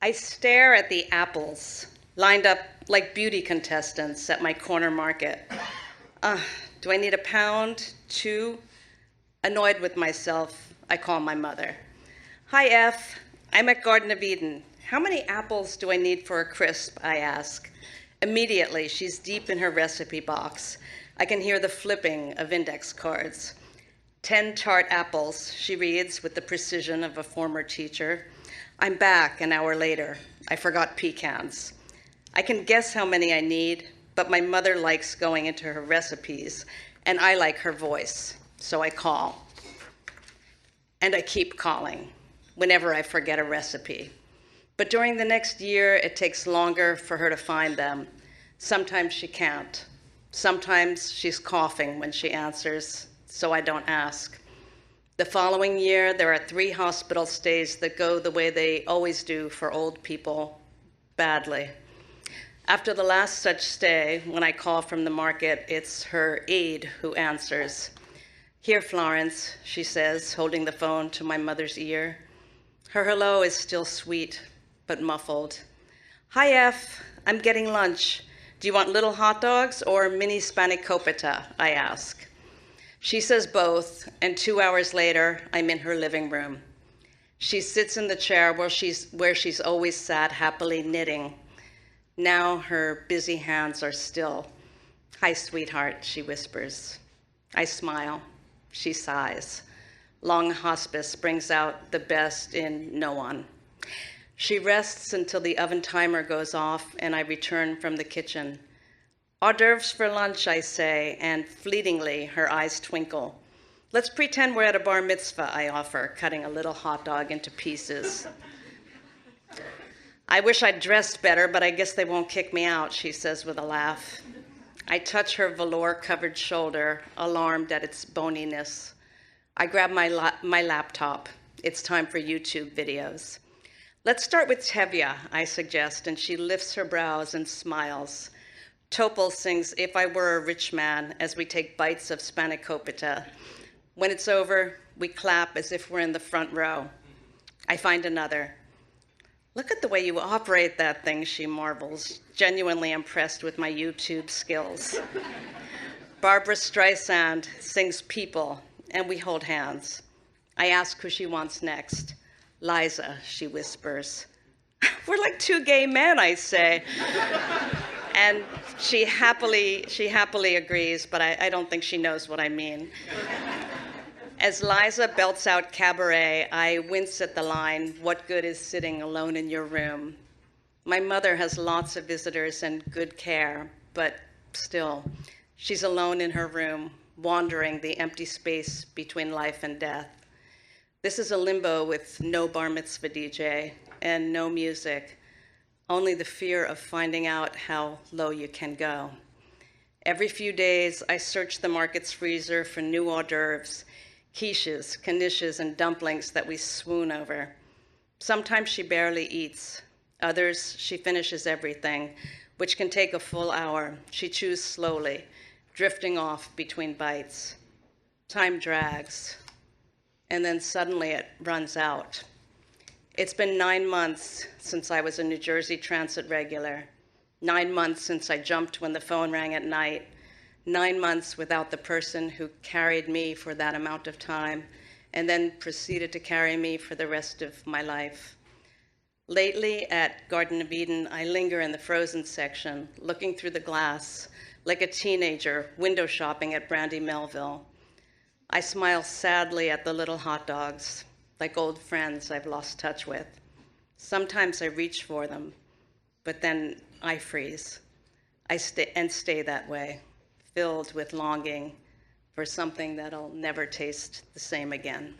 I stare at the apples lined up like beauty contestants at my corner market. Do I need a pound? Two? Annoyed with myself, I call my mother. Hi, F. I'm at Garden of Eden. How many apples do I need for a crisp? I ask. Immediately, she's deep in her recipe box. I can hear the flipping of index cards. 10 tart apples, she reads with the precision of a former teacher. I'm back an hour later. I forgot pecans. I can guess how many I need, but my mother likes going into her recipes, and I like her voice, so I call. And I keep calling whenever I forget a recipe. But during the next year, it takes longer for her to find them. Sometimes she can't. Sometimes she's coughing when she answers, so I don't ask. The following year, there are 3 hospital stays that go the way they always do for old people, badly. After the last such stay, when I call from the market, it's her aide who answers. Here, Florence, she says, holding the phone to my mother's ear. Her hello is still sweet, but muffled. Hi, F. I'm getting lunch. Do you want little hot dogs or mini spanakopita? I ask. She says both, and 2 hours later, I'm in her living room. She sits in the chair where she's always sat, happily knitting. Now her busy hands are still. Hi, sweetheart, she whispers. I smile. She sighs. Long hospice brings out the best in no one. She rests until the oven timer goes off and I return from the kitchen. Hors d'oeuvres for lunch, I say, and fleetingly her eyes twinkle. Let's pretend we're at a bar mitzvah, I offer, cutting a little hot dog into pieces. I wish I'd dressed better, but I guess they won't kick me out, she says with a laugh. I touch her velour-covered shoulder, alarmed at its boniness. I grab my laptop. It's time for YouTube videos. Let's start with Tevya, I suggest, and she lifts her brows and smiles. Topol sings If I Were a Rich Man as we take bites of spanakopita. When it's over, we clap as if we're in the front row. I find another. Look at the way you operate that thing, she marvels, genuinely impressed with my YouTube skills. Barbara Streisand sings People, and we hold hands. I ask who she wants next. Liza, she whispers. We're like 2 gay men, I say. And she happily agrees, but I don't think she knows what I mean. As Liza belts out Cabaret, I wince at the line, what good is sitting alone in your room? My mother has lots of visitors and good care, but still, she's alone in her room, wandering the empty space between life and death. This is a limbo with no bar mitzvah DJ and no music, only the fear of finding out how low you can go. Every few days, I search the market's freezer for new hors d'oeuvres, quiches, knishes, and dumplings that we swoon over. Sometimes she barely eats. Others, she finishes everything, which can take a full hour. She chews slowly, drifting off between bites. Time drags, and then suddenly it runs out. It's been 9 months since I was a New Jersey Transit regular, 9 months since I jumped when the phone rang at night, 9 months without the person who carried me for that amount of time and then proceeded to carry me for the rest of my life. Lately at Garden of Eden, I linger in the frozen section, looking through the glass like a teenager window shopping at Brandy Melville. I smile sadly at the little hot dogs, like old friends I've lost touch with. Sometimes I reach for them, but then I freeze. I stay that way, filled with longing for something that'll never taste the same again.